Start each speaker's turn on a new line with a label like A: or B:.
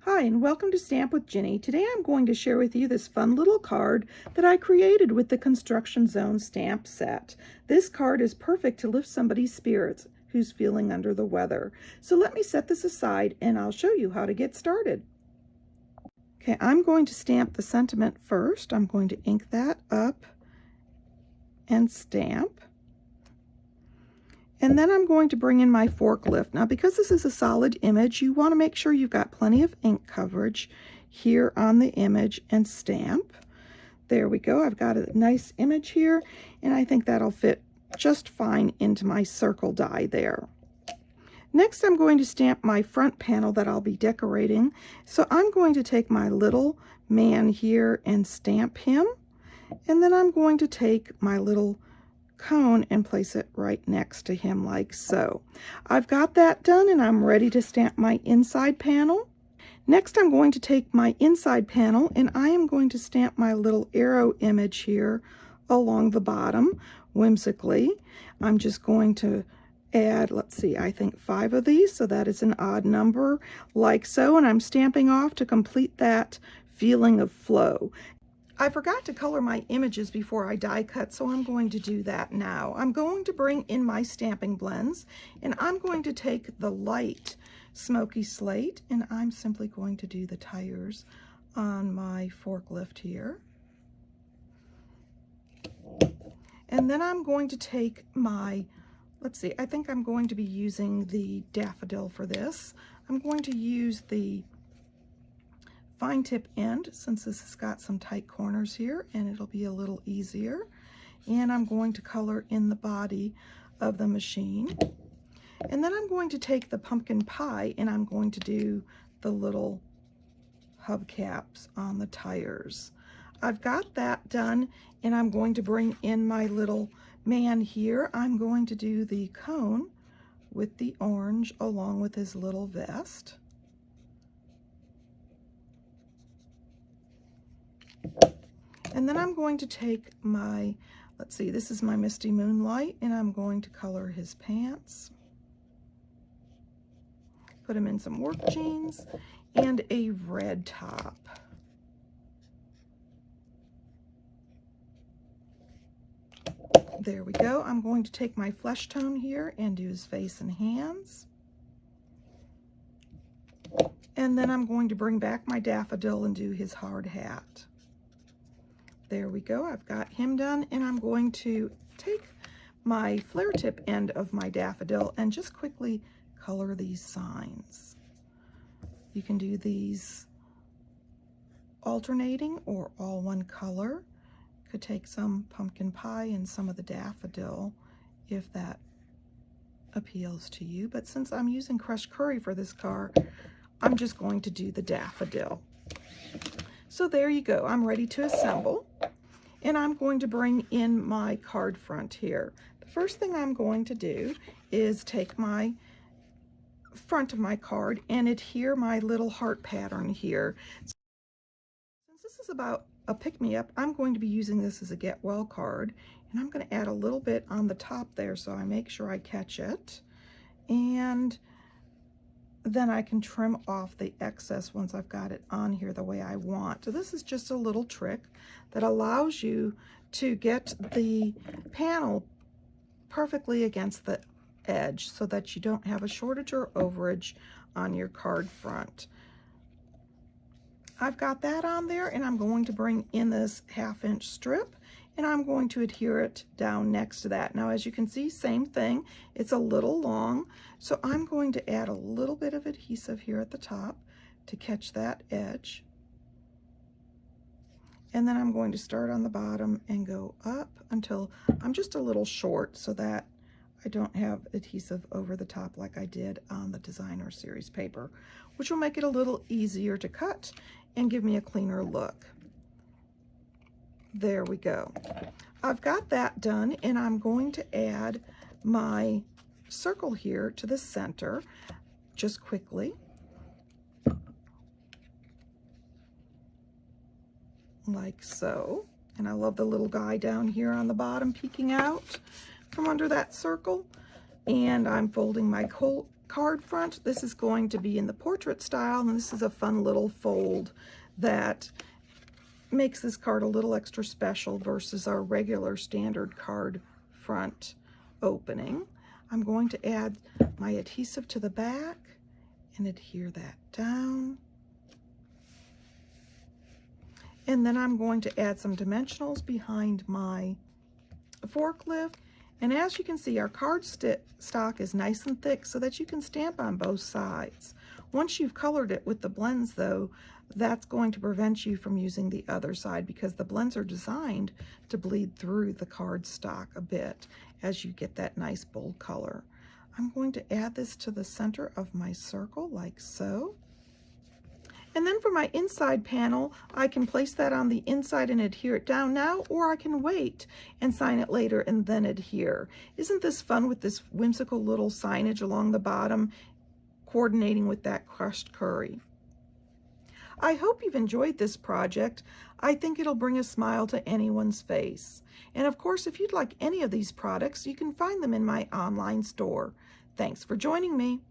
A: Hi, and welcome to Stamp with Ginny. Today I'm going to share with you this fun little card that I created with the Construction Zone stamp set. This card is perfect to lift somebody's spirits who's feeling under the weather. So let me set this aside and I'll show you how to get started. Okay, I'm going to stamp the sentiment first. I'm going to ink that up and stamp. And then I'm going to bring in my forklift. Now, because this is a solid image, you want to make sure you've got plenty of ink coverage here on the image and stamp. There we go. I've got a nice image here, and I think that'll fit just fine into my circle die there. Next, I'm going to stamp my front panel that I'll be decorating. So I'm going to take my little man here and stamp him. And then I'm going to take my little cone and place it right next to him like so. I've got that done and I'm ready to stamp my inside panel. Next I'm going to take my inside panel and I am going to stamp my little arrow image here along the bottom whimsically. I'm just going to add, let's see, I think 5 of these, so that is an odd number like so, and I'm stamping off to complete that feeling of flow. I forgot to color my images before I die cut, so I'm going to do that now. I'm going to bring in my stamping blends, and I'm going to take the light smoky slate, and I'm simply going to do the tires on my forklift here. And then I'm going to take my, let's see, I think I'm going to be using the daffodil for this. I'm going to use the fine tip end since this has got some tight corners here, and it'll be a little easier. And I'm going to color in the body of the machine. And then I'm going to take the pumpkin pie and I'm going to do the little hubcaps on the tires. I've got that done, and I'm going to bring in my little man here. I'm going to do the cone with the orange along with his little vest. And then I'm going to take my, let's see, this is my Misty Moonlight, and I'm going to color his pants. Put him in some work jeans and a red top. There we go. I'm going to take my flesh tone here and do his face and hands. And then I'm going to bring back my daffodil and do his hard hat. There we go. I've got him done, and I'm going to take my flare tip end of my daffodil and just quickly color these signs. You can do these alternating or all one color. Could take some pumpkin pie and some of the daffodil if that appeals to you. But since I'm using crushed curry for this card, I'm just going to do the daffodil. So there you go. I'm ready to assemble. And I'm going to bring in my card front here. The first thing I'm going to do is take my front of my card and adhere my little heart pattern here. Since this is about a pick-me-up, I'm going to be using this as a get well card, and I'm going to add a little bit on the top there so I make sure I catch it. And then I can trim off the excess once I've got it on here the way I want. So this is just a little trick that allows you to get the panel perfectly against the edge so that you don't have a shortage or overage on your card front. I've got that on there, and I'm going to bring in this 1/2-inch strip, and I'm going to adhere it down next to that. Now, as you can see, same thing. It's a little long, so I'm going to add a little bit of adhesive here at the top to catch that edge. And then I'm going to start on the bottom and go up until I'm just a little short so that I don't have adhesive over the top like I did on the Designer Series paper, which will make it a little easier to cut and give me a cleaner look. There we go. I've got that done, and I'm going to add my circle here to the center just quickly. Like so. And I love the little guy down here on the bottom peeking out from under that circle. And I'm folding my card front. This is going to be in the portrait style, and this is a fun little fold that makes this card a little extra special versus our regular standard card front opening. I'm going to add my adhesive to the back and adhere that down. And then I'm going to add some dimensionals behind my forklift. And as you can see, our card stock is nice and thick so that you can stamp on both sides. Once you've colored it with the blends though, that's going to prevent you from using the other side because the blends are designed to bleed through the card stock a bit as you get that nice bold color. I'm going to add this to the center of my circle like so. And then for my inside panel, I can place that on the inside and adhere it down now, or I can wait and sign it later and then adhere. Isn't this fun with this whimsical little signage along the bottom, coordinating with that crushed curry? I hope you've enjoyed this project. I think it'll bring a smile to anyone's face. And of course, if you'd like any of these products, you can find them in my online store. Thanks for joining me.